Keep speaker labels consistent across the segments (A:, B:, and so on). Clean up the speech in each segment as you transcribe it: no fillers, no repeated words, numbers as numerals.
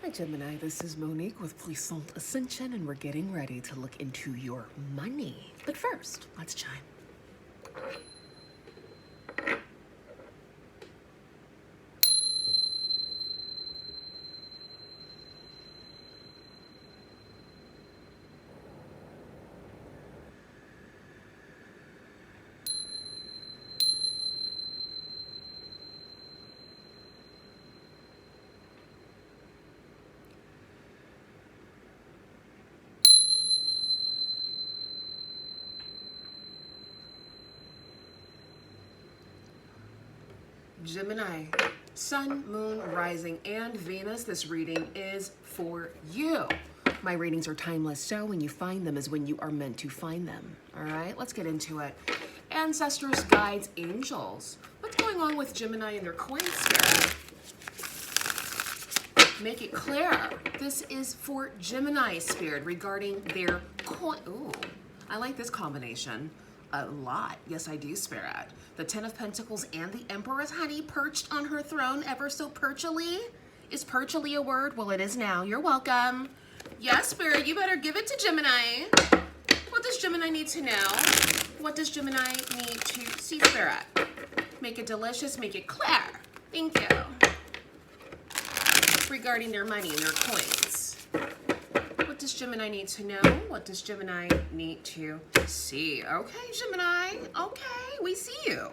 A: Hi Gemini, this is Monique with Puissant Ascension, and we're getting ready to look into your money. But first, let's chime. Gemini, Sun, Moon, Rising, and Venus, this reading is for you. My readings are timeless, so when you find them is when you are meant to find them. All right, let's get into it. Ancestors, guides, angels. What's going on with Gemini and their coin spirit? Make it clear. This is for Gemini spirit regarding their coin. Ooh, I like this combination a lot. Yes, I do, Spirit. The Ten of Pentacles and the Empress, honey, perched on her throne ever so perchily. Is perchily a word? Well, it is now. You're welcome. Yes, Spirit, you better give it to Gemini. What does Gemini need to know? What does Gemini need to see, Spirit? Make it delicious, make it clear. Thank you. Regarding their money and their coins. What does Gemini need to know? What does Gemini need to see? Okay, Gemini. Okay, we see you.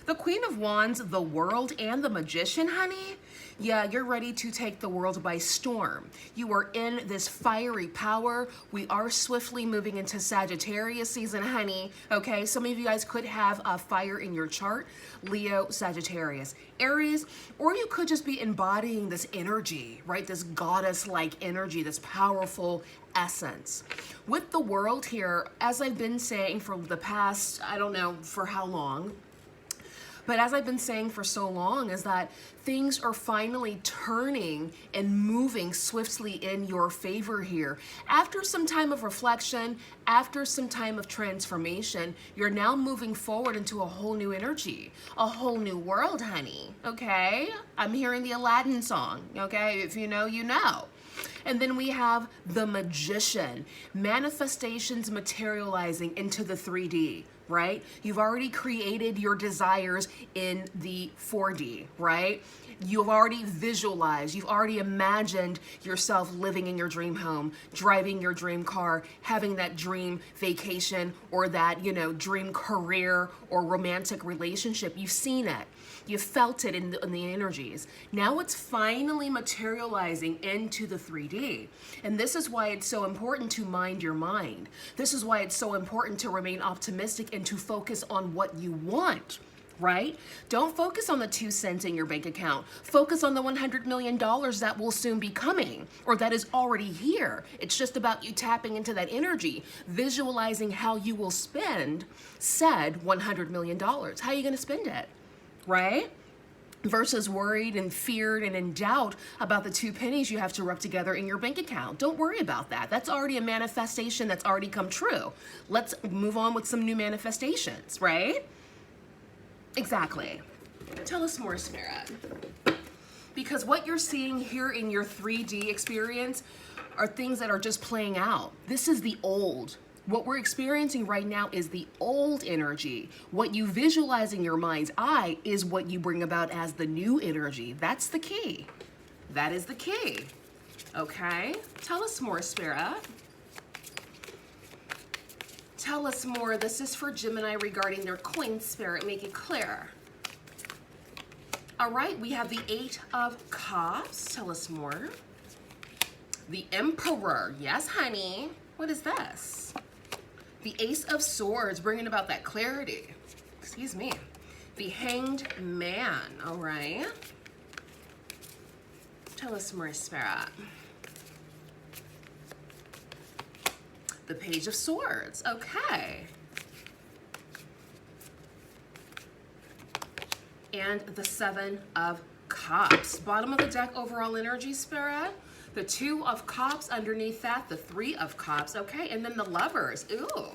A: The Queen of Wands, the World, and the Magician, honey. Yeah, you're ready to take the world by storm. You are in this fiery power. We are swiftly moving into Sagittarius season, honey. Okay, some of you guys could have a fire in your chart. Leo, Sagittarius, Aries, or you could just be embodying this energy, right? This goddess-like energy, this powerful essence. With the World here, as I've been saying for the past, I don't know for how long, but as I've been saying for so long, is that things are finally turning and moving swiftly in your favor here. After some time of reflection, after some time of transformation, you're now moving forward into a whole new energy, a whole new world, honey, okay? I'm hearing the Aladdin song, okay? If you know, you know. And then we have the Magician, manifestations materializing into the 3D, right? You've already created your desires in the 4D, right? You've already visualized, you've already imagined yourself living in your dream home, driving your dream car, having that dream vacation or that, you know, dream career or romantic relationship. You've seen it. You felt it in the energies. Now it's finally materializing into the 3D. And this is why it's so important to mind your mind. This is why it's so important to remain optimistic and to focus on what you want, right? Don't focus on the 2 cents in your bank account. Focus on the $100 million that will soon be coming or that is already here. It's just about you tapping into that energy, visualizing how you will spend said $100 million. How are you going to spend it? Right? Versus worried and feared and in doubt about the 2 pennies you have to rub together in your bank account. Don't worry about that. That's already a manifestation that's already come true. Let's move on with some new manifestations, right? Exactly. Tell us more, Spirit. Because what you're seeing here in your 3D experience are things that are just playing out. This is the old. What we're experiencing right now is the old energy. What you visualize in your mind's eye is what you bring about as the new energy. That's the key. That is the key. Okay? Tell us more, Spirit. Tell us more. This is for Gemini regarding their coin, Spirit. Make it clear. All right, we have the 8 of Cups. Tell us more. The Emperor. Yes, honey. What is this? The Ace of Swords, bringing about that clarity. Excuse me. The Hanged Man, all right. Tell us more, Spirit. The Page of Swords, okay. And the 7 of Cups. Bottom of the deck, overall energy, Spirit. The 2 of Cups underneath that, the 3 of Cups, okay, and then the Lovers, ooh.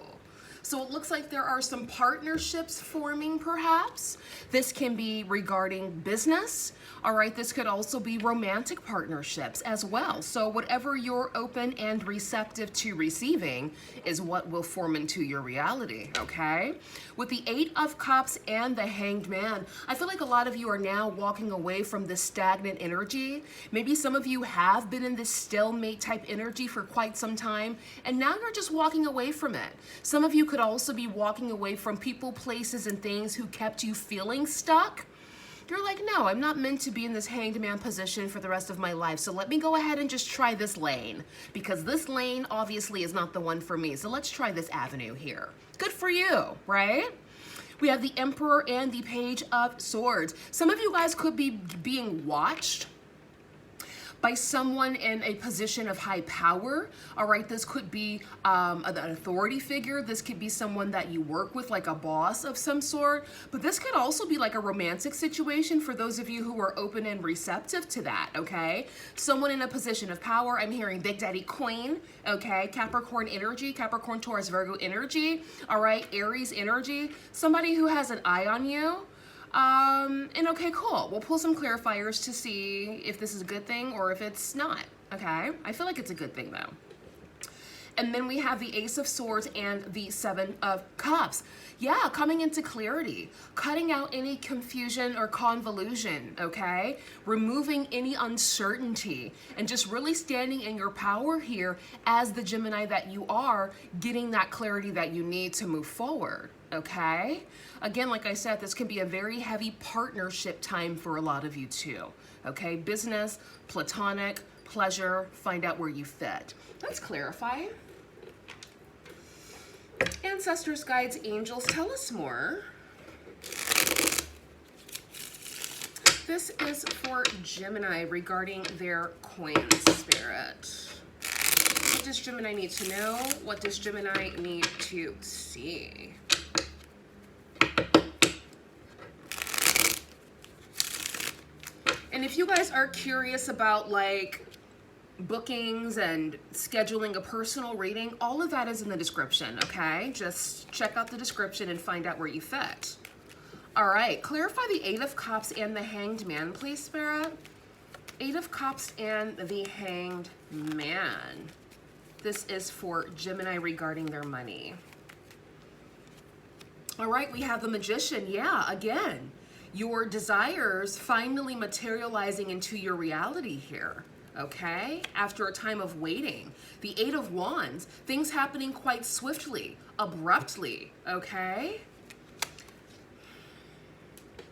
A: So it looks like there are some partnerships forming, perhaps. This can be regarding business. All right, this could also be romantic partnerships as well. So whatever you're open and receptive to receiving is what will form into your reality, okay? With the 8 of Cups and the Hanged Man, I feel like a lot of you are now walking away from this stagnant energy. Maybe some of you have been in this stalemate type energy for quite some time, and now you're just walking away from it. Some of you could also be walking away from people, places, and things who kept you feeling stuck. You're like, no, I'm not meant to be in this hanged man position for the rest of my life. So let me go ahead and just try this lane, because this lane obviously is not the one for me. So let's try this avenue here. Good for you, right? We have the Emperor and the Page of Swords. Some of you guys could be being watched by someone in a position of high power. All right, this could be an authority figure. This could be someone that you work with, like a boss of some sort. But this could also be like a romantic situation for those of you who are open and receptive to that, okay? Someone in a position of power. I'm hearing Big Daddy Queen, okay? Capricorn energy, Capricorn, Taurus, Virgo energy, all right? Aries energy. Somebody who has an eye on you. And okay, cool. We'll pull some clarifiers to see if this is a good thing or if it's not, okay? I feel like it's a good thing though. And then we have the Ace of Swords and the 7 of Cups. Yeah, coming into clarity, cutting out any confusion or convolution, okay? Removing any uncertainty and just really standing in your power here as the Gemini that you are, getting that clarity that you need to move forward, okay? Again, like I said, this can be a very heavy partnership time for a lot of you too, okay? Business, platonic, pleasure, find out where you fit. Let's clarify. Ancestors, guides, angels, tell us more. This is for Gemini regarding their coins, Spirit. What does Gemini need to know? What does Gemini need to see? And if you guys are curious about like bookings and scheduling a personal reading, all of that is in the description, okay? Just check out the description and find out where you fit. All right, clarify the 8 of Cups and the Hanged Man, please, Spirit. 8 of Cups and the Hanged Man. This is for Gemini regarding their money. All right, we have the Magician. Yeah, again, your desires finally materializing into your reality here. Okay, after a time of waiting. The 8 of Wands, things happening quite swiftly, abruptly, okay?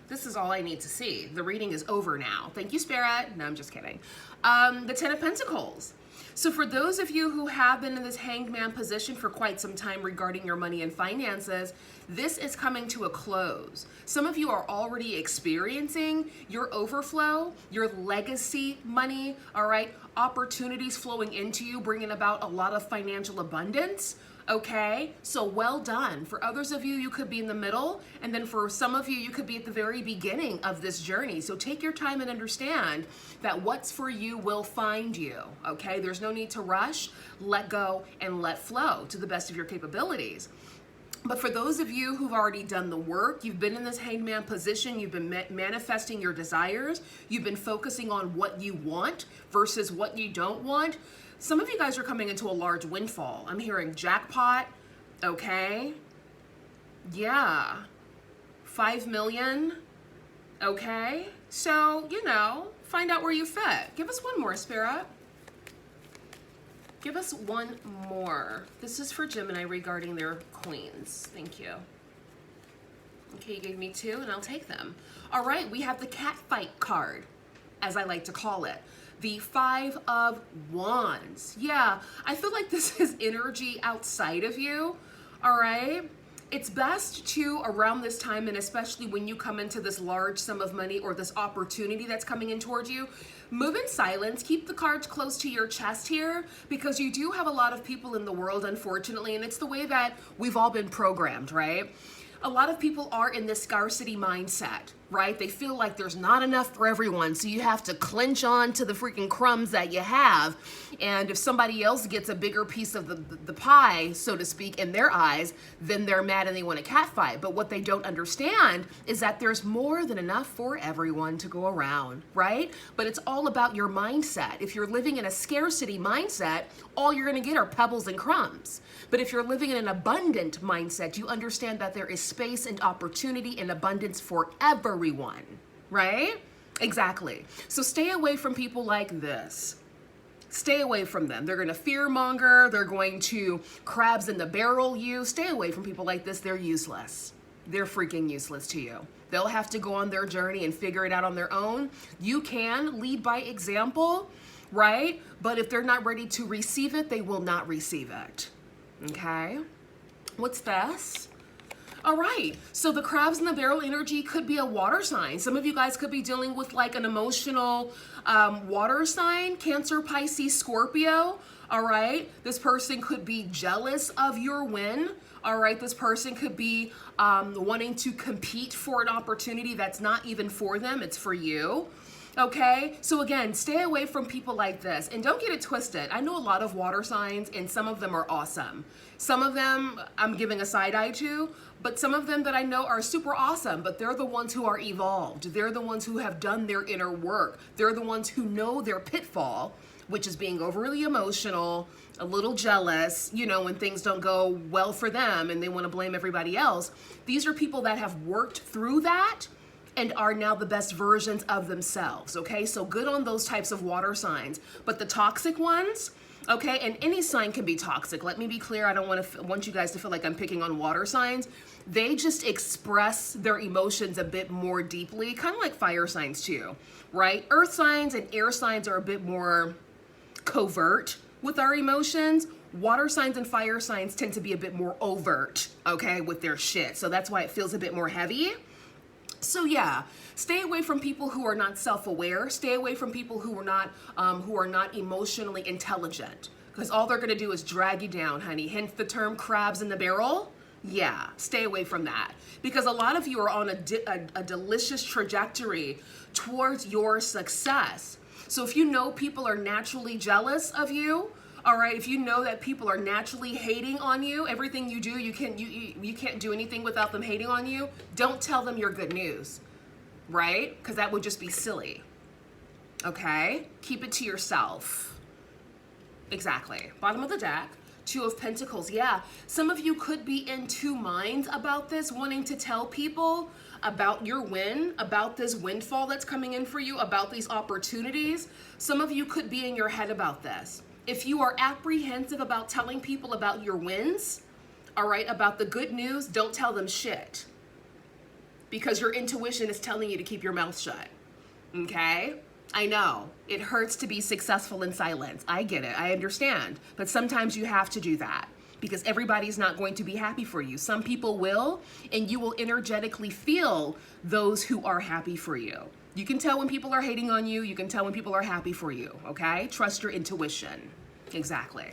A: This is all I need to see. The reading is over now. Thank you, Spirit. No, I'm just kidding. The 10 of Pentacles. So for those of you who have been in this hanged man position for quite some time regarding your money and finances, this is coming to a close. Some of you are already experiencing your overflow, your legacy money, all right? Opportunities flowing into you, bringing about a lot of financial abundance. Okay, so well done. For others of you, you could be in the middle, and then for some of you, you could be at the very beginning of this journey. So take your time and understand that what's for you will find you, okay? There's no need to rush, let go, and let flow to the best of your capabilities. But for those of you who've already done the work, you've been in this hanged man position, you've been manifesting your desires, you've been focusing on what you want versus what you don't want, some of you guys are coming into a large windfall. I'm hearing jackpot, okay? Yeah, 5 million, okay? So, you know, find out where you fit. Give us one more, Spirit. Give us one more. This is for Gemini regarding their queens. Thank you. Okay, you gave me 2 and I'll take them. All right, we have the cat fight card, as I like to call it. The 5 of Wands. Yeah, I feel like this is energy outside of you, all right? It's best to, around this time, and especially when you come into this large sum of money or this opportunity that's coming in towards you, move in silence, keep the cards close to your chest here, because you do have a lot of people in the world, unfortunately, and it's the way that we've all been programmed, right? A lot of people are in this scarcity mindset, right? They feel like there's not enough for everyone, so you have to clench on to the freaking crumbs that you have. And if somebody else gets a bigger piece of the pie, so to speak, in their eyes, then they're mad and they want to catfight. But what they don't understand is that there's more than enough for everyone to go around, right? But it's all about your mindset. If you're living in a scarcity mindset, all you're going to get are pebbles and crumbs. But if you're living in an abundant mindset, you understand that there is space and opportunity and abundance for everyone, right? Exactly. So stay away from people like this. Stay away from them. They're going to fearmonger. They're going to crabs in the barrel you. Stay away from people like this. They're useless. They're freaking useless to you. They'll have to go on their journey and figure it out on their own. You can lead by example, right? But if they're not ready to receive it, they will not receive it. Okay, what's this? All right, so the crabs in the barrel energy could be a water sign. Some of you guys could be dealing with like an emotional water sign, Cancer, Pisces, Scorpio. All right, this person could be jealous of your win. All right, this person could be wanting to compete for an opportunity that's not even for them, it's for you. Okay, so again, stay away from people like this. And don't get it twisted. I know a lot of water signs and some of them are awesome. Some of them I'm giving a side eye to, but some of them that I know are super awesome, but they're the ones who are evolved. They're the ones who have done their inner work. They're the ones who know their pitfall, which is being overly emotional, a little jealous, you know, when things don't go well for them and they want to blame everybody else. These are people that have worked through that and are now the best versions of themselves, okay? So good on those types of water signs. But the toxic ones, okay, and any sign can be toxic. Let me be clear, I don't want you guys to feel like I'm picking on water signs. They just express their emotions a bit more deeply, kind of like fire signs too, right? Earth signs and air signs are a bit more covert with our emotions. Water signs and fire signs tend to be a bit more overt, okay, with their shit. So that's why it feels a bit more heavy. So yeah, stay away from people who are not self-aware. Stay away from people who are not emotionally intelligent, because all they're going to do is drag you down, honey. Hence the term crabs in the barrel. Yeah, stay away from that, because a lot of you are on a delicious trajectory towards your success. So if you know people are naturally jealous of you, all right, if you know that people are naturally hating on you, everything you do, you can't do anything without them hating on you, don't tell them your good news, right? Because that would just be silly, okay? Keep it to yourself. Exactly. Bottom of the deck, Two of Pentacles. Yeah, some of you could be in two minds about this, wanting to tell people about your win, about this windfall that's coming in for you, about these opportunities. Some of you could be in your head about this. If you are apprehensive about telling people about your wins, all right, about the good news, don't tell them shit, because your intuition is telling you to keep your mouth shut, okay? I know, it hurts to be successful in silence. I get it, I understand, but sometimes you have to do that, because everybody's not going to be happy for you. Some people will, and you will energetically feel those who are happy for you. You can tell when people are hating on you. You can tell when people are happy for you, okay? Trust your intuition. Exactly.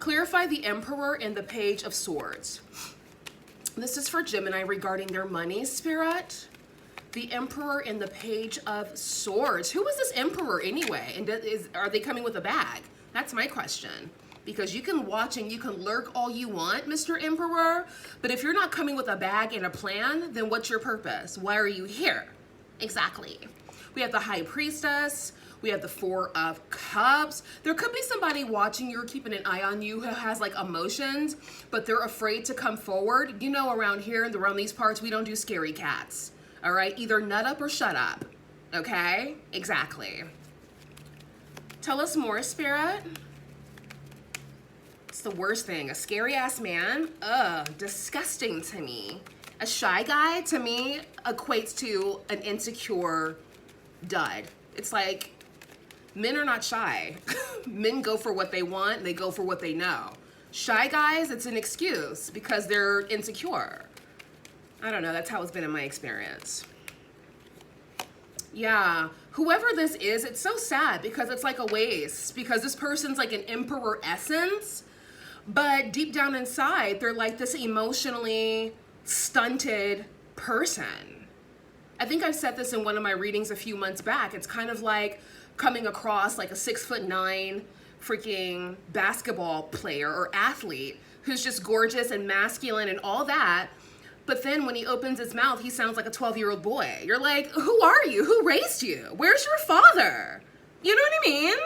A: Clarify the Emperor and the Page of Swords. This is for Gemini regarding their money, Spirit. The Emperor and the Page of Swords. Who is this Emperor anyway? And are they coming with a bag? That's my question. Because you can watch and you can lurk all you want, Mr. Emperor, but if you're not coming with a bag and a plan, then what's your purpose? Why are you here? Exactly. We have the High Priestess. We have the Four of Cups. There could be somebody watching you or keeping an eye on you who has like emotions, but they're afraid to come forward. You know, around here and around these parts, we don't do scary cats. All right, either nut up or shut up. Okay, exactly. Tell us more, Spirit. It's the worst thing. A scary ass man. Ugh, disgusting to me. A shy guy, to me, equates to an insecure dud. It's like, men are not shy. Men go for what they want, they go for what they know. Shy guys, it's an excuse because they're insecure. I don't know, that's how it's been in my experience. Yeah, whoever this is, it's so sad because it's like a waste, because this person's like an emperor essence, but deep down inside, they're like this emotionally stunted person. I think I said this in one of my readings a few months back. It's kind of like coming across like a 6'9" freaking basketball player or athlete who's just gorgeous and masculine and all that. But then when he opens his mouth, he sounds like a 12-year-old boy. You're like, who are you? Who raised you? Where's your father? You know what I mean?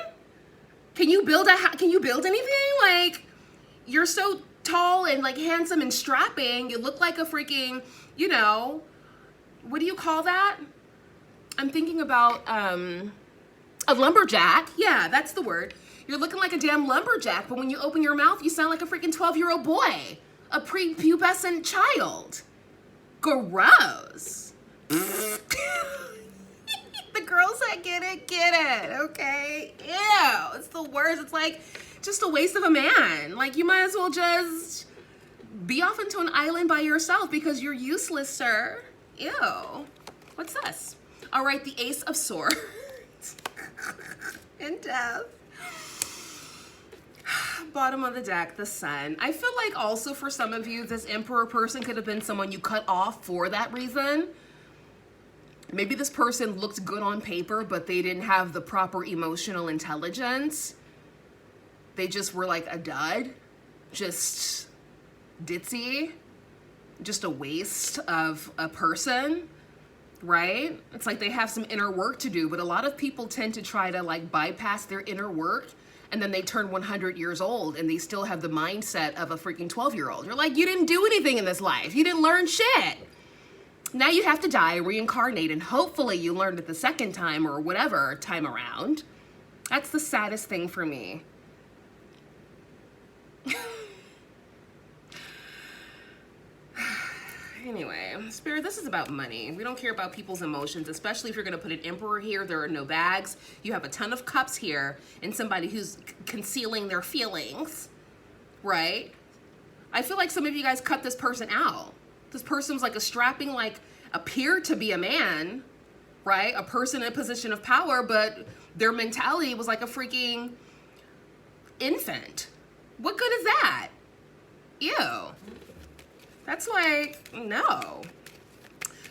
A: Can you build anything? Like, you're so tall and like handsome and strapping. You look like a freaking, you know, what do you call that? I'm thinking about a lumberjack. Yeah, that's the word. You're looking like a damn lumberjack, but when you open your mouth, you sound like a freaking 12-year-old boy, a prepubescent child. Gross. The girls that get it, okay? Ew, it's the worst. It's like just a waste of a man. Like, you might as well just be off into an island by yourself because you're useless, sir. Ew. What's this? All right, the Ace of Swords. In death. Bottom of the deck, the Sun. I feel like also for some of you, this Emperor person could have been someone you cut off for that reason. Maybe this person looked good on paper, but they didn't have the proper emotional intelligence. They just were like a dud, just ditzy, just a waste of a person, right? It's like they have some inner work to do, but a lot of people tend to try to like bypass their inner work, and then they turn 100 years old and they still have the mindset of a freaking 12-year-old. You're like, you didn't do anything in this life. You didn't learn shit. Now you have to die, reincarnate, and hopefully you learned it the second time or whatever time around. That's the saddest thing for me. Anyway, Spirit, this is about money. We don't care about people's emotions, especially if you're going to put an Emperor here. There are no bags. You have a ton of cups here and somebody who's concealing their feelings, right? I feel like some of you guys cut this person out. This person's like a strapping, like, appeared to be a man, right? A person in a position of power, but their mentality was like a freaking infant. What good is that? Ew. That's like, no.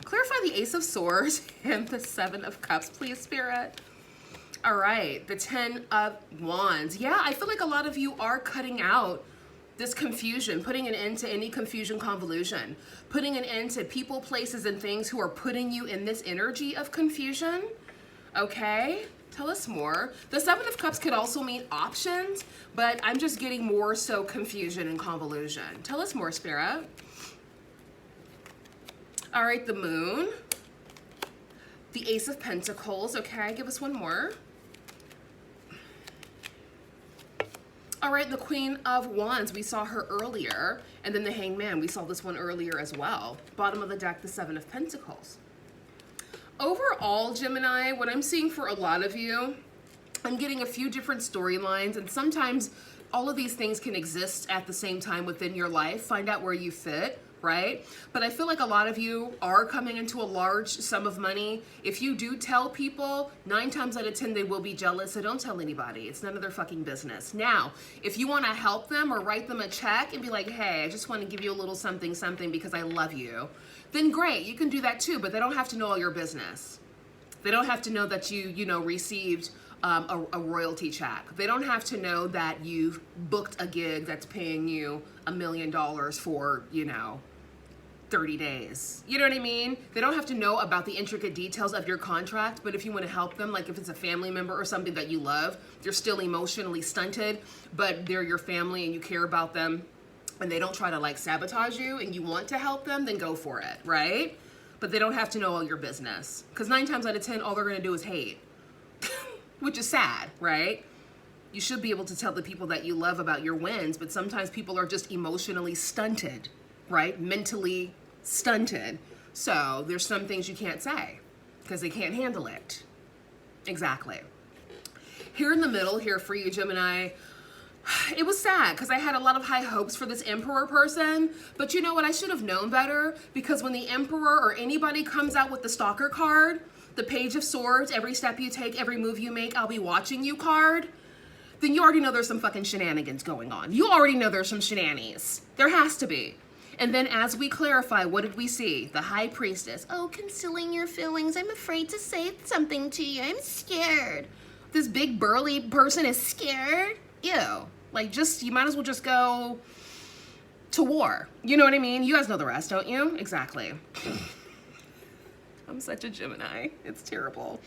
A: Clarify the Ace of Swords and the Seven of Cups, please, Spirit. All right, the 10 of Wands. Yeah, I feel like a lot of you are cutting out this confusion, putting an end to any confusion, convolution, putting an end to people, places, and things who are putting you in this energy of confusion. Okay, tell us more. The Seven of Cups could also mean options, but I'm just getting more so confusion and convolution. Tell us more, Spirit. All right, the Moon, the Ace of Pentacles. Okay, give us one more. All right, the Queen of Wands, we saw her earlier, and then the Hanged Man, we saw this one earlier as well. Bottom of the deck, the Seven of Pentacles. Overall, Gemini, what I'm seeing for a lot of you, I'm getting a few different storylines, and sometimes all of these things can exist at the same time within your life. Find out where you fit, right? But I feel like a lot of you are coming into a large sum of money. If you do tell people, 9 times out of 10, they will be jealous, so don't tell anybody. It's none of their fucking business. Now, if you want to help them or write them a check and be like, hey, I just want to give you a little something, something because I love you, then great, you can do that too, but they don't have to know all your business. They don't have to know that you received a royalty check. They don't have to know that you've booked a gig that's paying you $1 million for, 30 days. You know what I mean? They don't have to know about the intricate details of your contract, but if you want to help them, like if it's a family member or something that you love, they're still emotionally stunted, but they're your family and you care about them, and they don't try to like sabotage you and you want to help them, then go for it, right? But they don't have to know all your business. Because 9 times out of 10, all they're gonna do is hate. Which is sad, right? You should be able to tell the people that you love about your wins, but sometimes people are just emotionally stunted, right? Mentally stunted. So there's some things you can't say because they can't handle it. Exactly. Here in the middle, here for you, Gemini, it was sad because I had a lot of high hopes for this Emperor person, but you know what? I should have known better, because when the Emperor or anybody comes out with the Stalker card, the Page of Swords, every step you take, every move you make, I'll be watching you card, then you already know there's some fucking shenanigans going on. You already know there's some shenanigans. There has to be. And then as we clarify, what did we see? The High Priestess. Oh, concealing your feelings. I'm afraid to say something to you. I'm scared. This big burly person is scared. Ew. Like, just, you might as well just go to war. You know what I mean? You guys know the rest, don't you? Exactly. I'm such a Gemini. It's terrible.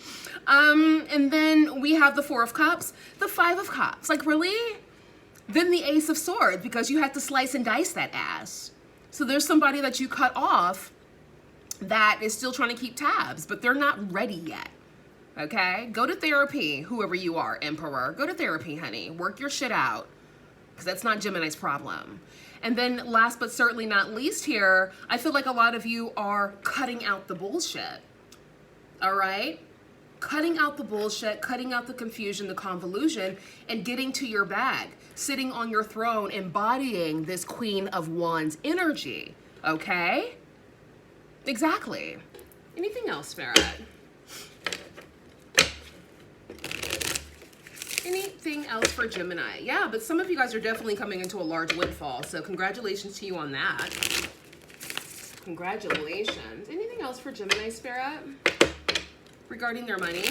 A: And then we have the Four of Cups, the Five of Cups. Like, really? Then the Ace of Swords, because you had to slice and dice that ass. So there's somebody that you cut off that is still trying to keep tabs, but they're not ready yet. Okay? Go to therapy, whoever you are, Emperor. Go to therapy, honey. Work your shit out, because that's not Gemini's problem. And then last but certainly not least here, I feel like a lot of you are cutting out the bullshit. All right? Cutting out the bullshit, cutting out the confusion, the convolution, and getting to your bag. Sitting on your throne, embodying this Queen of Wands energy. Okay? Exactly. Anything else, Spirit? Anything else for Gemini? Yeah, but some of you guys are definitely coming into a large windfall, so congratulations to you on that. Congratulations. Anything else for Gemini, Spirit, regarding their money?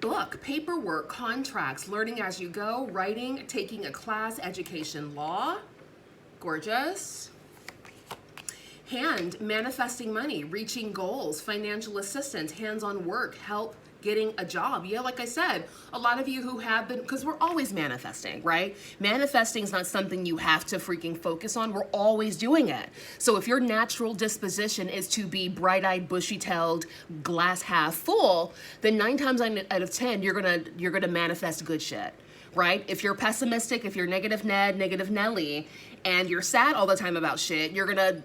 A: Book, paperwork, contracts, learning as you go, writing, taking a class, education, law. Gorgeous. Hand, manifesting money, reaching goals, financial assistance, hands-on work, help getting a job. Yeah, like I said, a lot of you who have been, because we're always manifesting, right? Manifesting is not something you have to freaking focus on. We're always doing it. So if your natural disposition is to be bright-eyed, bushy-tailed, glass half full, then 9 times out of 10, you're gonna manifest good shit, right? If you're pessimistic, if you're negative Ned, negative Nelly, and you're sad all the time about shit, you're gonna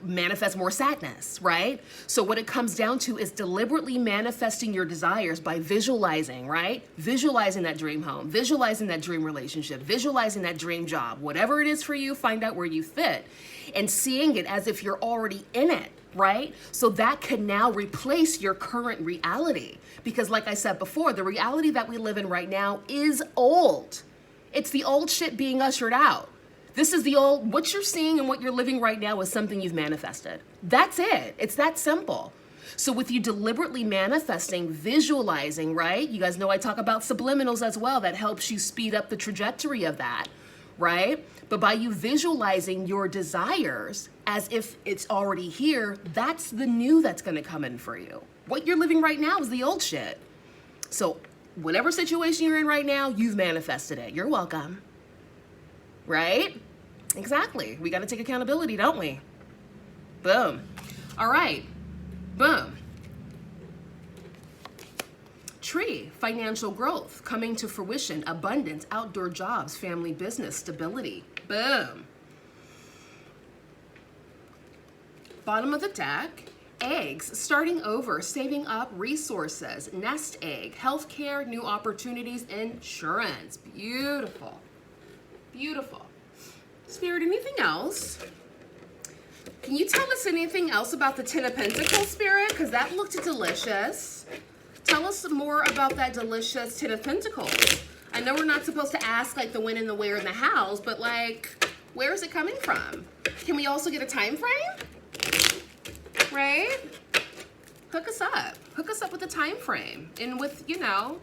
A: manifest more sadness, right? So what it comes down to is deliberately manifesting your desires by visualizing, right? Visualizing that dream home, visualizing that dream relationship, visualizing that dream job, whatever it is for you, find out where you fit, and seeing it as if you're already in it, right? So that can now replace your current reality. Because like I said before, the reality that we live in right now is old. It's the old shit being ushered out. This is the old, what you're seeing and what you're living right now is something you've manifested. That's it. It's that simple. So with you deliberately manifesting, visualizing, right? You guys know I talk about subliminals as well. That helps you speed up the trajectory of that, right? But by you visualizing your desires as if it's already here, that's the new that's going to come in for you. What you're living right now is the old shit. So whatever situation you're in right now, you've manifested it. You're welcome. Right? Exactly. We got to take accountability, don't we? Boom. All right. Boom. Tree, financial growth, coming to fruition, abundance, outdoor jobs, family business, stability. Boom. Bottom of the deck, eggs, starting over, saving up, resources, nest egg, healthcare, new opportunities, insurance. Beautiful. Beautiful. Spirit, anything else? Can you tell us anything else about the Ten of Pentacles, Spirit? Because that looked delicious. Tell us more about that delicious Ten of Pentacles. I know we're not supposed to ask like the when and the where and the hows, but like, where is it coming from? Can we also get a time frame? Right? Hook us up. Hook us up with a time frame and with, you know,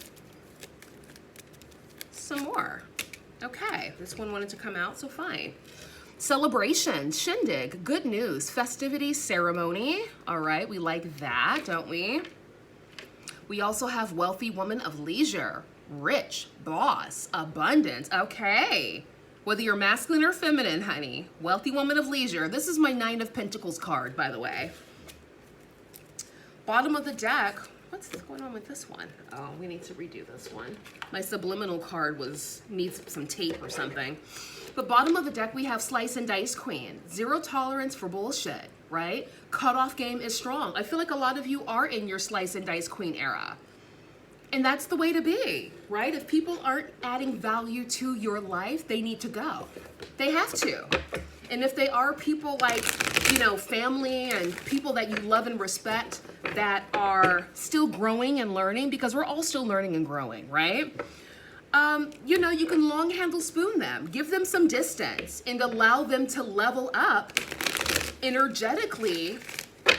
A: some more. Okay, this one wanted to come out, so fine. Celebration, shindig, good news, festivity, ceremony. All right, we like that, don't we? We also have wealthy woman of leisure, rich, boss, abundance. Okay, whether you're masculine or feminine, honey. Wealthy woman of leisure. This is my Nine of Pentacles card, by the way. Bottom of the deck. What's going on with this one? Oh, we need to redo this one. My subliminal card needs some tape or something. But bottom of the deck, we have Slice and Dice Queen. Zero tolerance for bullshit, right? Cutoff game is strong. I feel like a lot of you are in your Slice and Dice Queen era. And that's the way to be, right? If people aren't adding value to your life, they need to go. They have to. And if they are people like, you know, family and people that you love and respect that are still growing and learning, because we're all still learning and growing, right? You know, you can long handle spoon them, give them some distance and allow them to level up energetically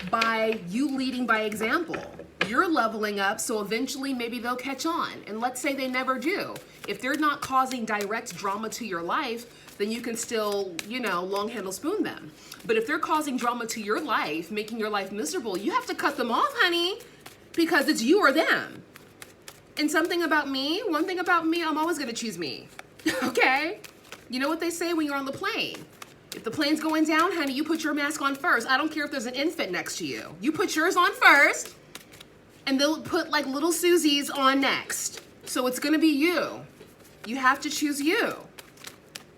A: by you leading by example. You're leveling up, so eventually maybe they'll catch on. And let's say they never do. If they're not causing direct drama to your life, then you can still, you know, long handle spoon them. But if they're causing drama to your life, making your life miserable, you have to cut them off, honey, because it's you or them. And one thing about me, I'm always gonna choose me, okay? You know what they say when you're on the plane? If the plane's going down, honey, you put your mask on first. I don't care if there's an infant next to you. You put yours on first, and they'll put like little Susie's on next. So it's gonna be you. You have to choose you,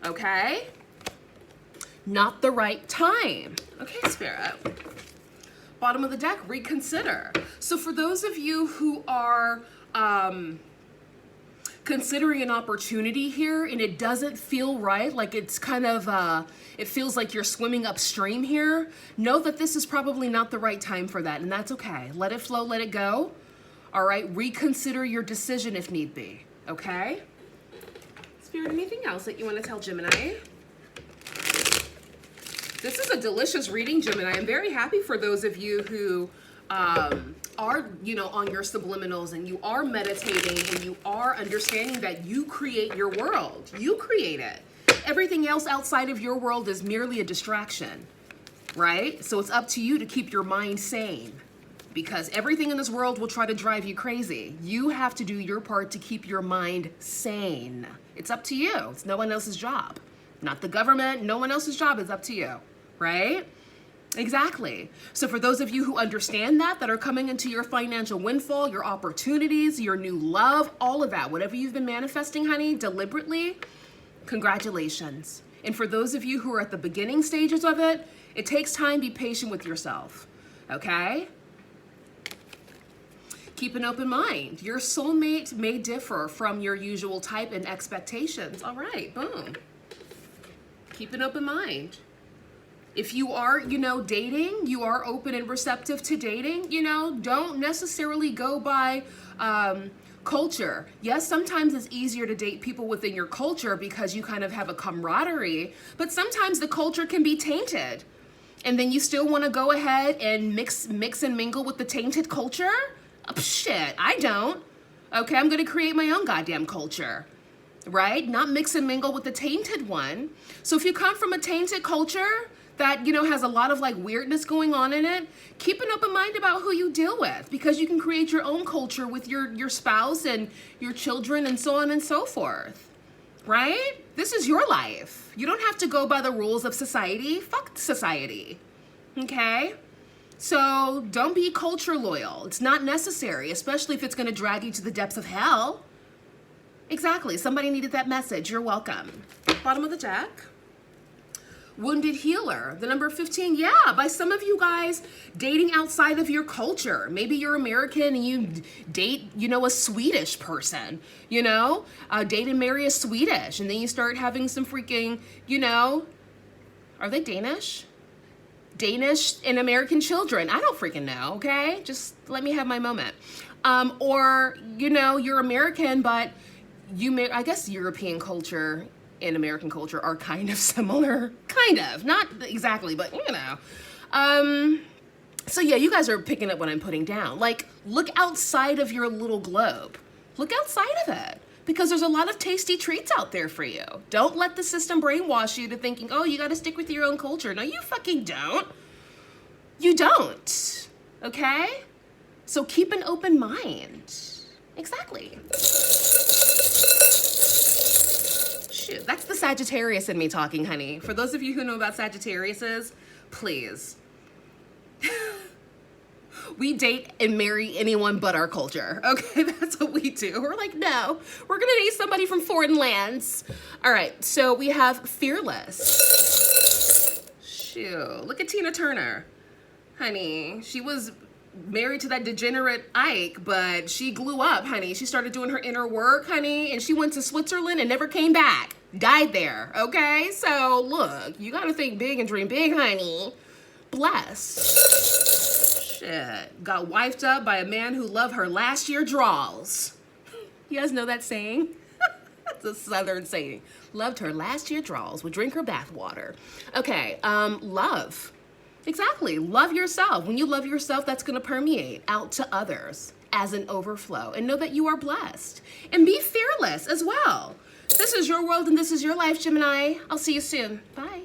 A: okay? Not the right time. Okay, Spirit. Bottom of the deck, reconsider. So for those of you who are considering an opportunity here and it doesn't feel right, like it's kind of, it feels like you're swimming upstream here, know that this is probably not the right time for that, and that's okay. Let it flow, let it go. All right, reconsider your decision if need be, okay? Spirit, anything else that you want to tell Gemini? This is a delicious reading, Gemini. I'm very happy for those of you who are, you know, on your subliminals and you are meditating and you are understanding that you create your world. You create it. Everything else outside of your world is merely a distraction, right? So it's up to you to keep your mind sane, because everything in this world will try to drive you crazy. You have to do your part to keep your mind sane. It's up to you. It's no one else's job. Not the government, no one else's job. It's up to you, right? Exactly. So for those of you who understand that are coming into your financial windfall, your opportunities, your new love, all of that, whatever you've been manifesting, honey, deliberately, congratulations. And for those of you who are at the beginning stages of it, it takes time. Be patient with yourself, okay? Keep an open mind. Your soulmate may differ from your usual type and expectations. All right, boom. Keep an open mind. If you are, you know, dating, you are open and receptive to dating, you know, don't necessarily go by culture. Yes, sometimes it's easier to date people within your culture because you kind of have a camaraderie, but sometimes the culture can be tainted. And then you still want to go ahead and mix and mingle with the tainted culture? Shit, I don't. Okay, I'm going to create my own goddamn culture. Right? Not mix and mingle with the tainted one. So if you come from a tainted culture that, you know, has a lot of like weirdness going on in it, keep an open mind about who you deal with, because you can create your own culture with your spouse and your children and so on and so forth. Right? This is your life. You don't have to go by the rules of society. Fuck society. Okay? So don't be culture loyal. It's not necessary, especially if it's going to drag you to the depths of hell. Exactly. Somebody needed that message. You're welcome. Bottom of the deck. Wounded healer. The number 15. Yeah, by some of you guys dating outside of your culture. Maybe you're American and you date, you know, a Swedish person, you know, date and marry a Swedish. And then you start having some freaking, you know, are they Danish? Danish and American children. I don't freaking know, okay? Just let me have my moment. Or, you know, you're American, but I guess European culture and American culture are kind of similar. Kind of. Not exactly, but you know. So yeah, you guys are picking up what I'm putting down. Like, look outside of your little globe. Look outside of it. Because there's a lot of tasty treats out there for you. Don't let the system brainwash you to thinking, oh, you got to stick with your own culture. No, you fucking don't. You don't. Okay? So keep an open mind. Exactly. Shoot, that's the Sagittarius in me talking, honey. For those of you who know about Sagittariuses, please. We date and marry anyone but our culture. Okay, that's what we do. We're like, no, we're gonna date somebody from foreign lands. All right, so we have fearless. Shoot, look at Tina Turner. Honey, she was married to that degenerate Ike, but she grew up, honey. She started doing her inner work, honey, and she went to Switzerland and never came back. died there, okay? So look, you gotta think big and dream big, honey. Blessed. Shit. Got wifed up by a man who loved her last year draws. You guys know that saying? It's a Southern saying. Loved her last year draws, would drink her bath water. Okay, love. Exactly, love yourself. When you love yourself, that's gonna permeate out to others as an overflow. And know that you are blessed. And be fearless as well. This is your world and this is your life, Gemini. I'll see you soon. Bye.